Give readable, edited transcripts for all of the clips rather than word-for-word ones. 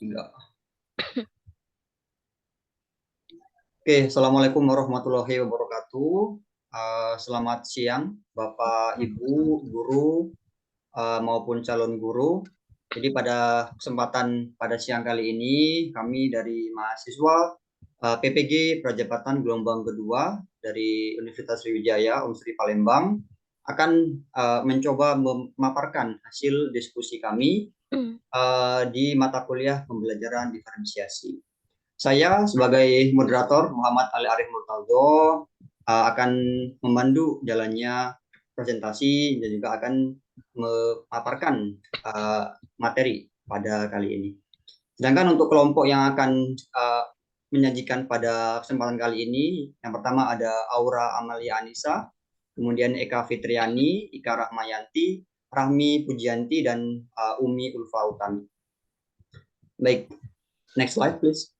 Enggak. Oke, Assalamualaikum warahmatullahi wabarakatuh. Selamat siang, Bapak, Ibu, guru, maupun calon guru. Jadi pada siang kali ini, kami dari mahasiswa PPG Prajabatan Gelombang Kedua dari Universitas Sriwijaya, Unsri Palembang, akan mencoba memaparkan hasil diskusi kami di mata kuliah pembelajaran diferensiasi. Saya sebagai moderator Muhammad Ali Arif Murtaldo akan memandu jalannya presentasi dan juga akan memaparkan materi pada kali ini. Sedangkan untuk kelompok yang akan menyajikan pada kesempatan kali ini, yang pertama ada Aura Amalia Anissa, kemudian Eka Fitriani, Ika Rahmayanti, Rahmi Pujianti, dan Umi Ulfa Utami. Baik, next slide please.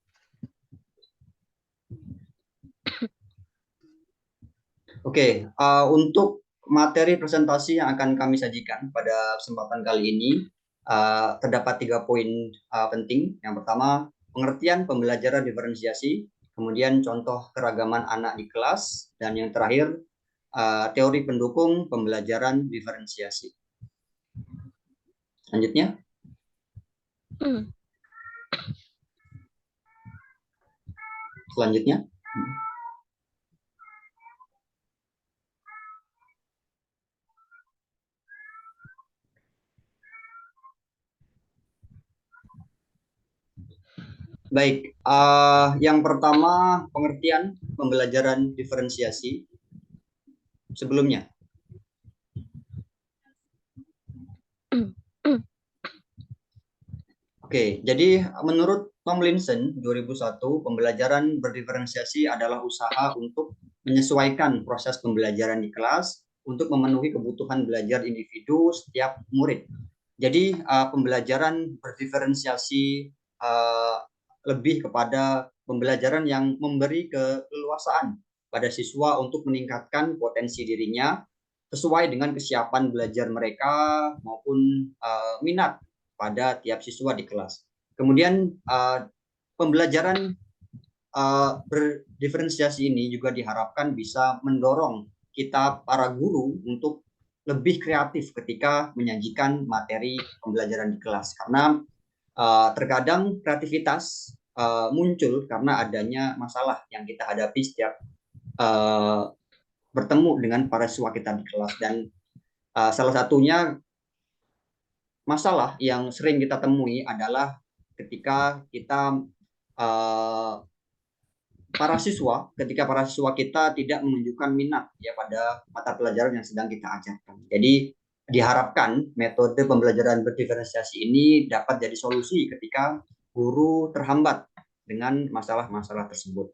Oke, untuk materi presentasi yang akan kami sajikan pada kesempatan kali ini terdapat 3 poin penting. Yang pertama, pengertian pembelajaran diferensiasi, kemudian contoh keragaman anak di kelas, dan yang terakhir teori pendukung pembelajaran diferensiasi. Selanjutnya. Selanjutnya. Baik, yang pertama pengertian pembelajaran diferensiasi sebelumnya. Oke, jadi menurut Tomlinson 2001, pembelajaran berdiferensiasi adalah usaha untuk menyesuaikan proses pembelajaran di kelas untuk memenuhi kebutuhan belajar individu setiap murid. Jadi pembelajaran berdiferensiasi lebih kepada pembelajaran yang memberi keleluasaan pada siswa untuk meningkatkan potensi dirinya sesuai dengan kesiapan belajar mereka maupun minat pada tiap siswa di kelas. Kemudian pembelajaran berdiferensiasi ini juga diharapkan bisa mendorong kita para guru untuk lebih kreatif ketika menyajikan materi pembelajaran di kelas, karena terkadang kreativitas muncul karena adanya masalah yang kita hadapi setiap bertemu dengan para siswa kita di kelas. Dan salah satunya masalah yang sering kita temui adalah ketika para siswa kita tidak menunjukkan minat ya pada mata pelajaran yang sedang kita ajarkan. Jadi diharapkan metode pembelajaran berdiferensiasi ini dapat jadi solusi ketika guru terhambat dengan masalah-masalah tersebut.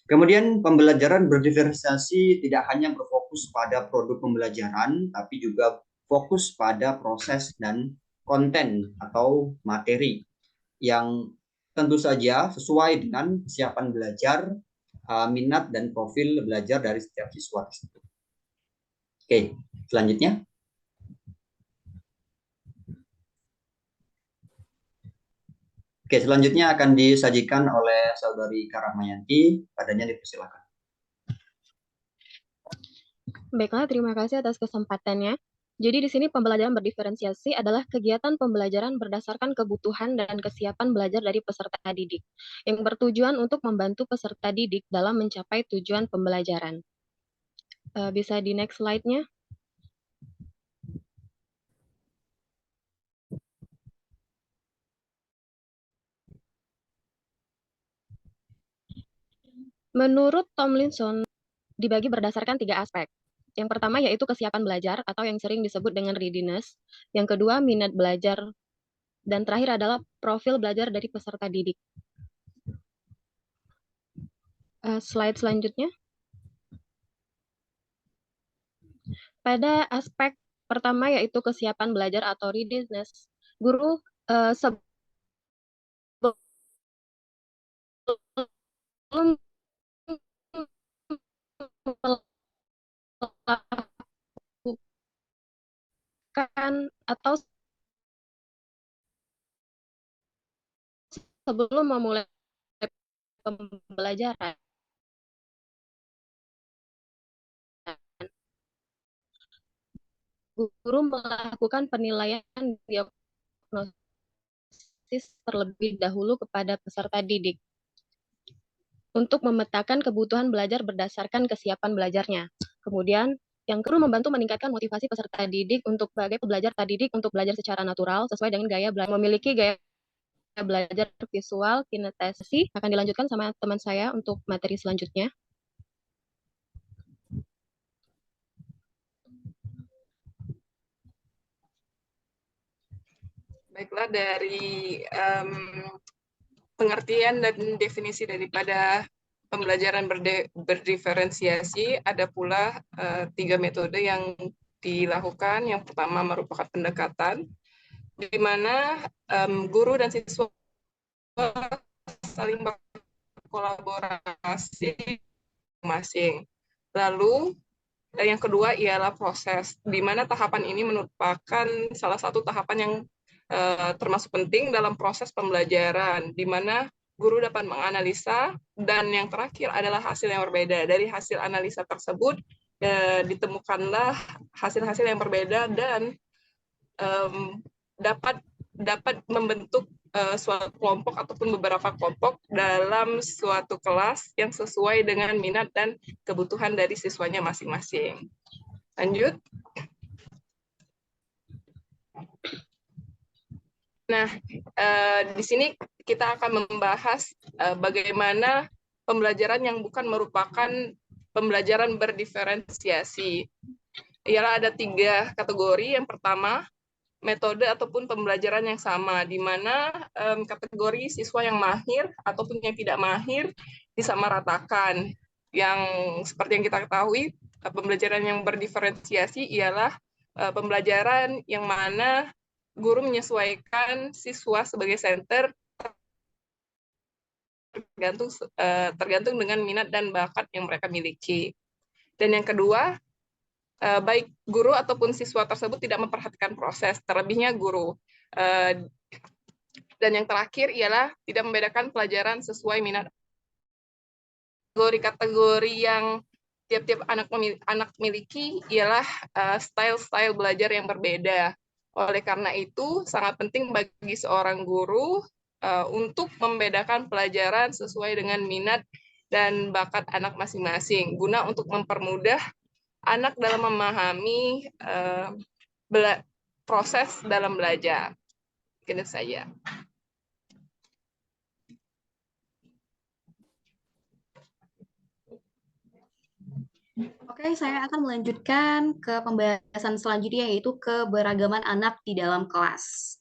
Kemudian pembelajaran berdiferensiasi tidak hanya berfokus pada produk pembelajaran, tapi juga fokus pada proses dan konten atau materi yang tentu saja sesuai dengan kesiapan belajar, minat dan profil belajar dari setiap siswa tersebut. Oke, selanjutnya. Oke, selanjutnya akan disajikan oleh Saudari Karahmayanti. Padanya dipersilakan. Baiklah, terima kasih atas kesempatannya. Jadi di sini pembelajaran berdiferensiasi adalah kegiatan pembelajaran berdasarkan kebutuhan dan kesiapan belajar dari peserta didik, yang bertujuan untuk membantu peserta didik dalam mencapai tujuan pembelajaran. Bisa di next slide-nya. Menurut Tomlinson, dibagi berdasarkan 3 aspek. Yang pertama yaitu kesiapan belajar atau yang sering disebut dengan readiness. Yang kedua, minat belajar. Dan terakhir adalah profil belajar dari peserta didik. Slide selanjutnya. Pada aspek pertama yaitu kesiapan belajar atau readiness, guru sebelum melakukan atau sebelum memulai pembelajaran, guru melakukan penilaian diagnosis terlebih dahulu kepada peserta didik untuk memetakan kebutuhan belajar berdasarkan kesiapan belajarnya. Kemudian, yang kedua membantu meningkatkan motivasi peserta didik untuk sebagai pembelajar didik untuk belajar secara natural sesuai dengan gaya belajar. Memiliki gaya belajar visual kinestesi akan dilanjutkan sama teman saya untuk materi selanjutnya. Baiklah, dari pengertian dan definisi daripada pembelajaran berdiferensiasi, ada pula 3 metode yang dilakukan. Yang pertama merupakan pendekatan, di mana guru dan siswa saling berkolaborasi masing. Lalu yang kedua ialah proses, di mana tahapan ini merupakan salah satu tahapan yang termasuk penting dalam proses pembelajaran, di mana guru dapat menganalisa, dan yang terakhir adalah hasil yang berbeda. Dari hasil analisa tersebut ditemukanlah hasil-hasil yang berbeda dan dapat membentuk suatu kelompok ataupun beberapa kelompok dalam suatu kelas yang sesuai dengan minat dan kebutuhan dari siswanya masing-masing. Lanjut. Nah, di sini kita akan membahas bagaimana pembelajaran yang bukan merupakan pembelajaran berdiferensiasi. Ialah ada 3 kategori. Yang pertama, metode ataupun pembelajaran yang sama, di mana kategori siswa yang mahir ataupun yang tidak mahir disamaratakan. Yang seperti yang kita ketahui, pembelajaran yang berdiferensiasi ialah pembelajaran yang mana guru menyesuaikan siswa sebagai center tergantung dengan minat dan bakat yang mereka miliki. Dan yang kedua, baik guru ataupun siswa tersebut tidak memperhatikan proses, terlebihnya guru. Dan yang terakhir ialah tidak membedakan pelajaran sesuai minat. Kategori yang tiap-tiap anak miliki ialah style-style belajar yang berbeda. Oleh karena itu, sangat penting bagi seorang guru untuk membedakan pelajaran sesuai dengan minat dan bakat anak masing-masing, guna untuk mempermudah anak dalam memahami proses dalam belajar. Itu saja. Oke, saya akan melanjutkan ke pembahasan selanjutnya, yaitu keberagaman anak di dalam kelas.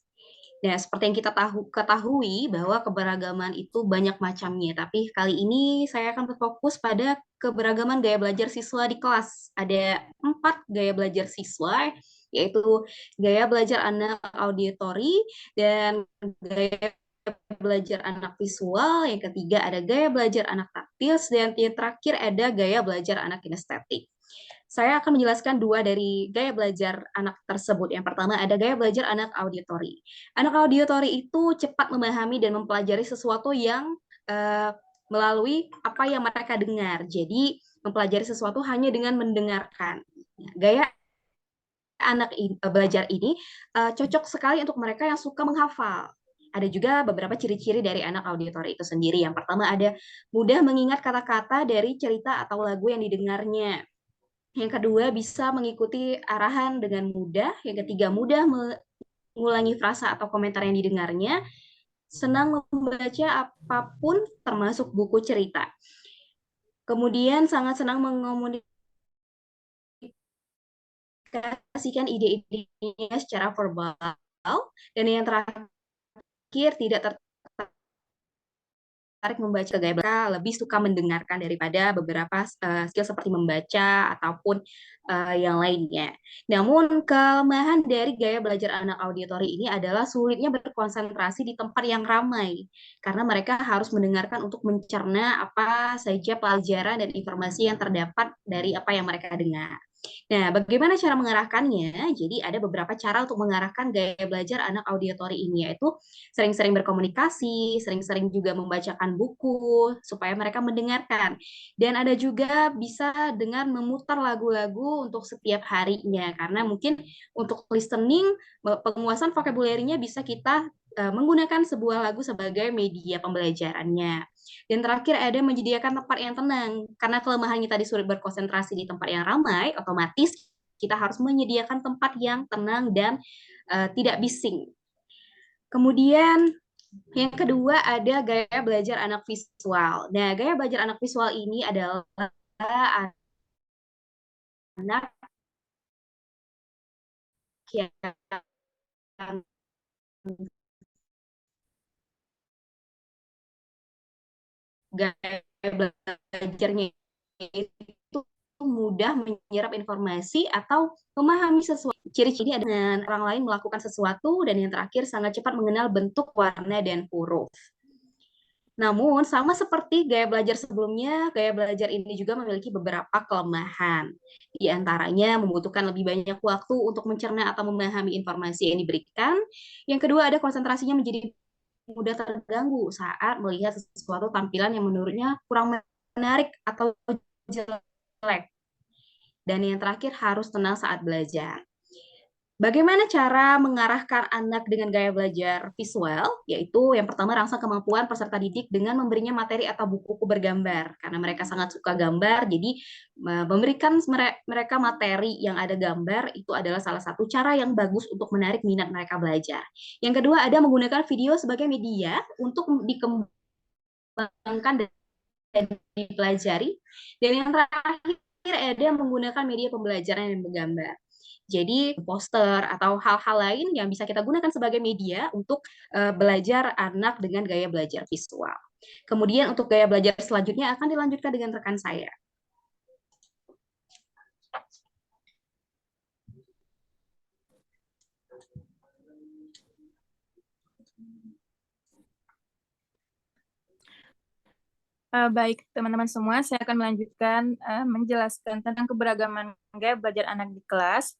Nah, seperti yang kita ketahui bahwa keberagaman itu banyak macamnya, tapi kali ini saya akan berfokus pada keberagaman gaya belajar siswa di kelas. Ada 4 gaya belajar siswa, yaitu gaya belajar anak auditori dan gaya belajar anak visual, yang ketiga ada gaya belajar anak taktil, dan yang terakhir ada gaya belajar anak kinestetik. Saya akan menjelaskan 2 dari gaya belajar anak tersebut. Yang pertama ada gaya belajar anak auditori. Anak auditori itu cepat memahami dan mempelajari sesuatu yang melalui apa yang mereka dengar. Jadi mempelajari sesuatu hanya dengan mendengarkan. Gaya anak belajar ini cocok sekali untuk mereka yang suka menghafal. Ada juga beberapa ciri-ciri dari anak auditori itu sendiri. Yang pertama ada mudah mengingat kata-kata dari cerita atau lagu yang didengarnya. Yang kedua bisa mengikuti arahan dengan mudah. Yang ketiga mudah mengulangi frasa atau komentar yang didengarnya. Senang membaca apapun termasuk buku cerita. Kemudian sangat senang mengkomunikasikan ide-idenya secara verbal. Dan yang terakhir tidak tertarik membaca gaya lebih suka mendengarkan daripada beberapa skill seperti membaca ataupun yang lainnya. Namun kelemahan dari gaya belajar anak auditori ini adalah sulitnya berkonsentrasi di tempat yang ramai karena mereka harus mendengarkan untuk mencerna apa saja pelajaran dan informasi yang terdapat dari apa yang mereka dengar. Nah, bagaimana cara mengarahkannya? Jadi ada beberapa cara untuk mengarahkan gaya belajar anak auditori ini, yaitu sering-sering berkomunikasi, sering-sering juga membacakan buku supaya mereka mendengarkan. Dan ada juga bisa dengan memutar lagu-lagu untuk setiap harinya, karena mungkin untuk listening, penguasaan vocabulary-nya bisa kita menggunakan sebuah lagu sebagai media pembelajarannya. Dan terakhir ada menyediakan tempat yang tenang. Karena kelemahannya tadi sulit berkonsentrasi di tempat yang ramai, otomatis kita harus menyediakan tempat yang tenang dan tidak bising. Kemudian yang kedua ada gaya belajar anak visual. Nah, gaya belajar anak visual ini adalah anak yang gaya belajarnya itu mudah menyerap informasi atau memahami sesuatu. Ciri-ciri ada dengan orang lain melakukan sesuatu, dan yang terakhir sangat cepat mengenal bentuk, warna, dan huruf. Namun, sama seperti gaya belajar sebelumnya, gaya belajar ini juga memiliki beberapa kelemahan. Di antaranya membutuhkan lebih banyak waktu untuk mencerna atau memahami informasi yang diberikan. Yang kedua, ada konsentrasinya menjadi mudah terganggu saat melihat sesuatu tampilan yang menurutnya kurang menarik atau jelek. Dan yang terakhir harus tenang saat belajar. Bagaimana cara mengarahkan anak dengan gaya belajar visual? Yaitu yang pertama rangsang kemampuan peserta didik dengan memberinya materi atau buku bergambar. Karena mereka sangat suka gambar, jadi memberikan mereka materi yang ada gambar itu adalah salah satu cara yang bagus untuk menarik minat mereka belajar. Yang kedua ada menggunakan video sebagai media untuk dikembangkan dan dipelajari. Dan yang terakhir ada menggunakan media pembelajaran yang bergambar. Jadi poster atau hal-hal lain yang bisa kita gunakan sebagai media untuk belajar anak dengan gaya belajar visual. Kemudian untuk gaya belajar selanjutnya akan dilanjutkan dengan rekan saya. Baik, teman-teman semua, saya akan melanjutkan menjelaskan tentang keberagaman gaya belajar anak di kelas.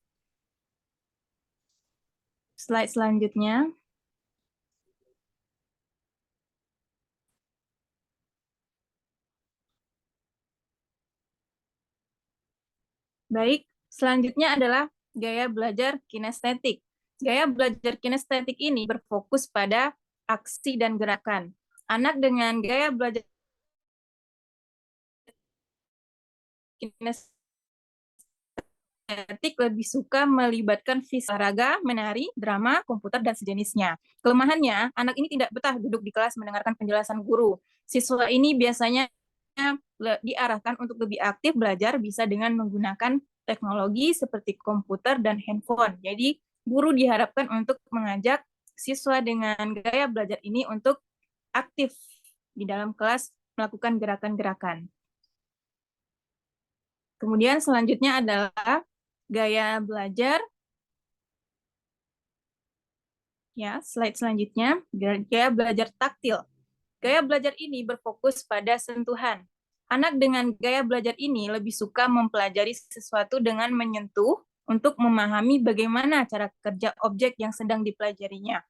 Slide selanjutnya. Baik, selanjutnya adalah gaya belajar kinestetik. Gaya belajar kinestetik ini berfokus pada aksi dan gerakan. Anak dengan gaya belajar kinestetik lebih suka melibatkan fisik, olahraga, menari, drama, komputer, dan sejenisnya. Kelemahannya, anak ini tidak betah duduk di kelas mendengarkan penjelasan guru. Siswa ini biasanya diarahkan untuk lebih aktif belajar bisa dengan menggunakan teknologi seperti komputer dan handphone. Jadi, guru diharapkan untuk mengajak siswa dengan gaya belajar ini untuk aktif di dalam kelas melakukan gerakan-gerakan. Kemudian selanjutnya adalah gaya belajar. Ya, slide selanjutnya, gaya belajar taktil. Gaya belajar ini berfokus pada sentuhan. Anak dengan gaya belajar ini lebih suka mempelajari sesuatu dengan menyentuh untuk memahami bagaimana cara kerja objek yang sedang dipelajarinya.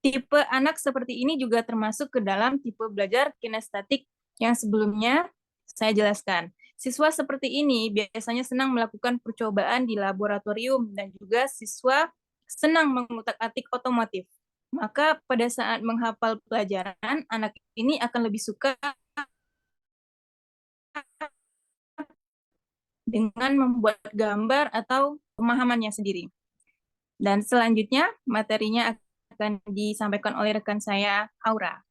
Tipe anak seperti ini juga termasuk ke dalam tipe belajar kinestetik yang sebelumnya saya jelaskan. Siswa seperti ini biasanya senang melakukan percobaan di laboratorium dan juga siswa senang mengutak-atik otomotif. Maka pada saat menghafal pelajaran, anak ini akan lebih suka dengan membuat gambar atau pemahamannya sendiri. Dan selanjutnya materinya akan disampaikan oleh rekan saya, Aura.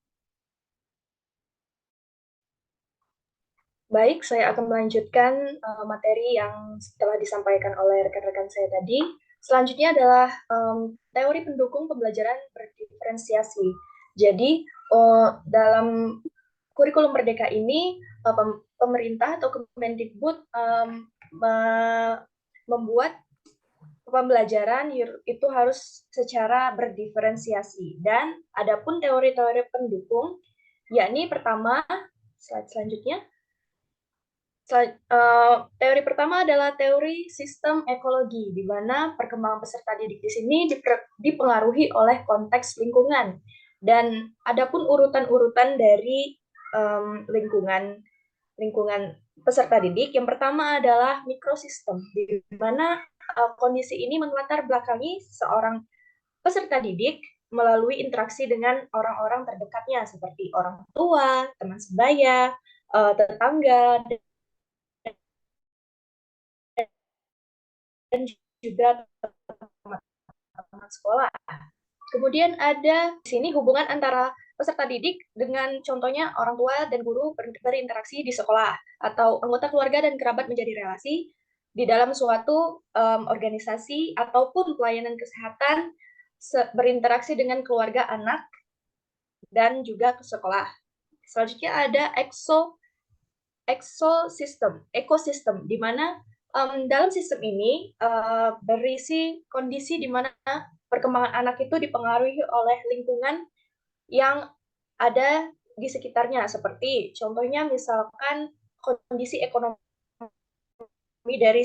Baik, saya akan melanjutkan materi yang telah disampaikan oleh rekan-rekan saya tadi. Selanjutnya adalah teori pendukung pembelajaran berdiferensiasi. Jadi, dalam kurikulum Merdeka ini, pemerintah atau Kemendikbud membuat pembelajaran itu harus secara berdiferensiasi. Dan adapun teori-teori pendukung, yakni pertama, slide selanjutnya, teori pertama adalah teori sistem ekologi, di mana perkembangan peserta didik di sini dipengaruhi oleh konteks lingkungan. Dan adapun urutan-urutan dari lingkungan peserta didik, yang pertama adalah mikrosistem, di mana kondisi ini melatar belakangi seorang peserta didik melalui interaksi dengan orang-orang terdekatnya, seperti orang tua, teman sebaya, tetangga, dan juga teman sekolah. Kemudian ada di sini hubungan antara peserta didik dengan contohnya orang tua dan guru berinteraksi di sekolah, atau anggota keluarga dan kerabat menjadi relasi di dalam suatu organisasi ataupun pelayanan kesehatan berinteraksi dengan keluarga anak dan juga ke sekolah. Selanjutnya ada ekosistem, di mana dalam sistem ini berisi kondisi di mana perkembangan anak itu dipengaruhi oleh lingkungan yang ada di sekitarnya, seperti contohnya misalkan kondisi ekonomi dari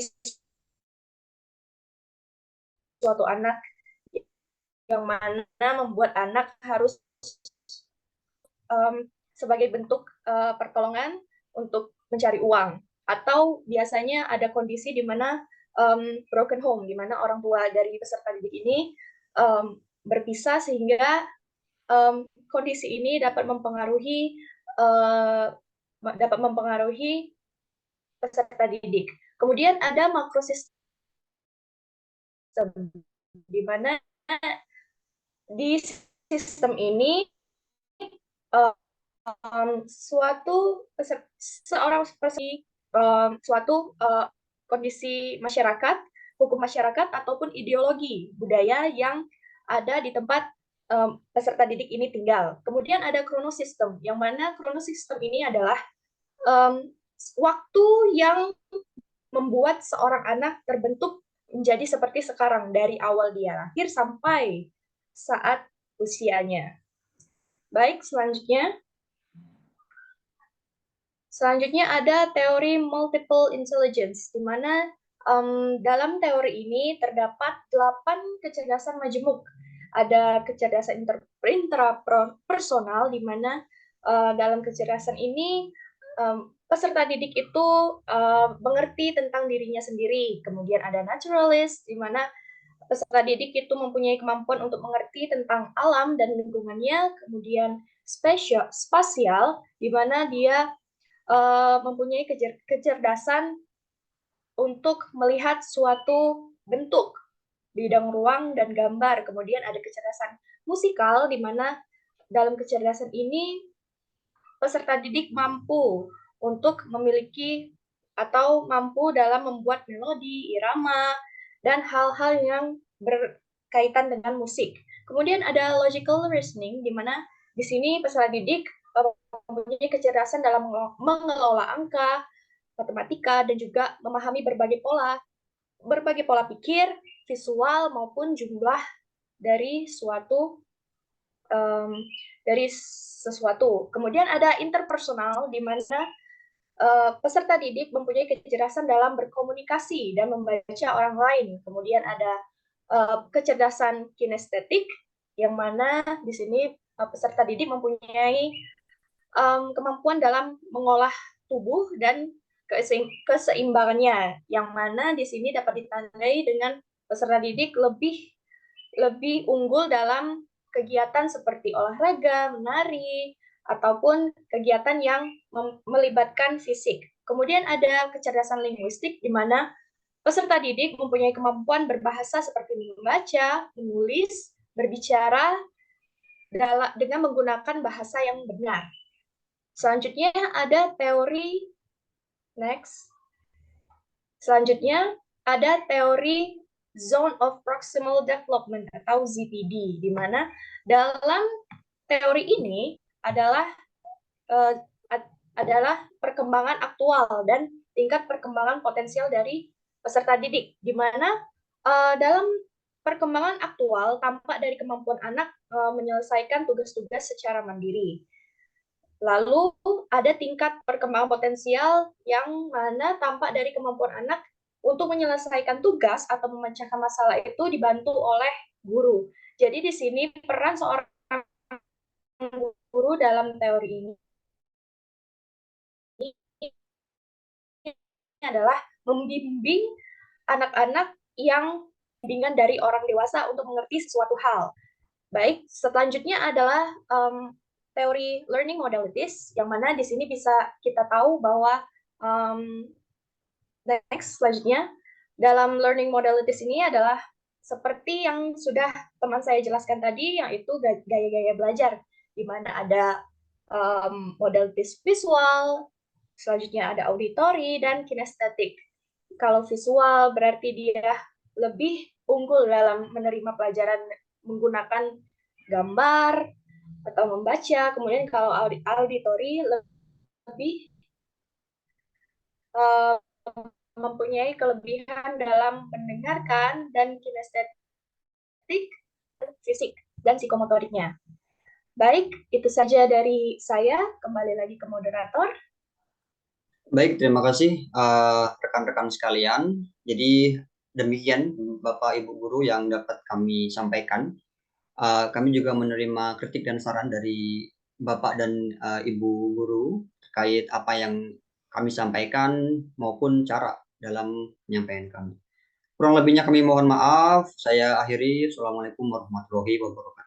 suatu anak, yang mana membuat anak harus sebagai bentuk pertolongan untuk mencari uang. Atau biasanya ada kondisi di mana broken home, di mana orang tua dari peserta didik ini berpisah, sehingga kondisi ini dapat mempengaruhi peserta didik. Kemudian ada makrosistem, di mana di sistem ini suatu kondisi masyarakat, hukum masyarakat, ataupun ideologi budaya yang ada di tempat peserta didik ini tinggal. Kemudian ada kronosistem, yang mana kronosistem ini adalah waktu yang membuat seorang anak terbentuk menjadi seperti sekarang, dari awal dia lahir sampai saat usianya. Baik, selanjutnya ada teori multiple intelligence, di mana dalam teori ini terdapat 8 kecerdasan majemuk. Ada kecerdasan intrapersonal, di mana dalam kecerdasan ini peserta didik itu mengerti tentang dirinya sendiri. Kemudian ada naturalist, di mana peserta didik itu mempunyai kemampuan untuk mengerti tentang alam dan lingkungannya. Kemudian spasial, di mana dia mempunyai kecerdasan untuk melihat suatu bentuk, bidang ruang dan gambar. Kemudian ada kecerdasan musikal, di mana dalam kecerdasan ini peserta didik mampu untuk memiliki atau mampu dalam membuat melodi, irama, dan hal-hal yang berkaitan dengan musik. Kemudian ada logical reasoning, di mana di sini peserta didik mempunyai kecerdasan dalam mengelola angka, matematika, dan juga memahami berbagai pola pikir, visual, maupun jumlah dari sesuatu. Kemudian ada interpersonal, di mana peserta didik mempunyai kecerdasan dalam berkomunikasi dan membaca orang lain. Kemudian ada kecerdasan kinestetik, yang mana di sini peserta didik mempunyai kemampuan dalam mengolah tubuh dan keseimbangannya, yang mana di sini dapat ditandai dengan peserta didik lebih unggul dalam kegiatan seperti olahraga, menari, ataupun kegiatan yang melibatkan fisik. Kemudian ada kecerdasan linguistik, di mana peserta didik mempunyai kemampuan berbahasa seperti membaca, menulis, berbicara dengan menggunakan bahasa yang benar. Selanjutnya ada teori Selanjutnya ada teori Zone of Proximal Development atau ZPD, di mana dalam teori ini adalah perkembangan aktual dan tingkat perkembangan potensial dari peserta didik, di mana dalam perkembangan aktual tampak dari kemampuan anak menyelesaikan tugas-tugas secara mandiri. Lalu ada tingkat perkembangan potensial yang mana tampak dari kemampuan anak untuk menyelesaikan tugas atau memecahkan masalah itu dibantu oleh guru. Jadi di sini peran seorang guru dalam teori ini adalah membimbing anak-anak yang bimbingan dari orang dewasa untuk mengerti sesuatu hal. Baik, selanjutnya adalah teori learning modalities, yang mana di sini bisa kita tahu bahwa next, selanjutnya, dalam learning modalities ini adalah seperti yang sudah teman saya jelaskan tadi, yaitu gaya-gaya belajar, di mana ada modalities visual, selanjutnya ada auditory, dan kinestetik. Kalau visual berarti dia lebih unggul dalam menerima pelajaran menggunakan gambar atau membaca. Kemudian kalau auditory lebih mempunyai kelebihan dalam mendengarkan, dan kinestetik, fisik, dan psikomotoriknya. Baik, itu saja dari saya. Kembali lagi ke moderator. Baik, terima kasih rekan-rekan sekalian. Jadi demikian Bapak Ibu Guru yang dapat kami sampaikan. Kami juga menerima kritik dan saran dari Bapak dan Ibu Guru terkait apa yang kami sampaikan maupun cara dalam penyampaian kami. Kurang lebihnya kami mohon maaf. Saya akhiri. Assalamualaikum warahmatullahi wabarakatuh.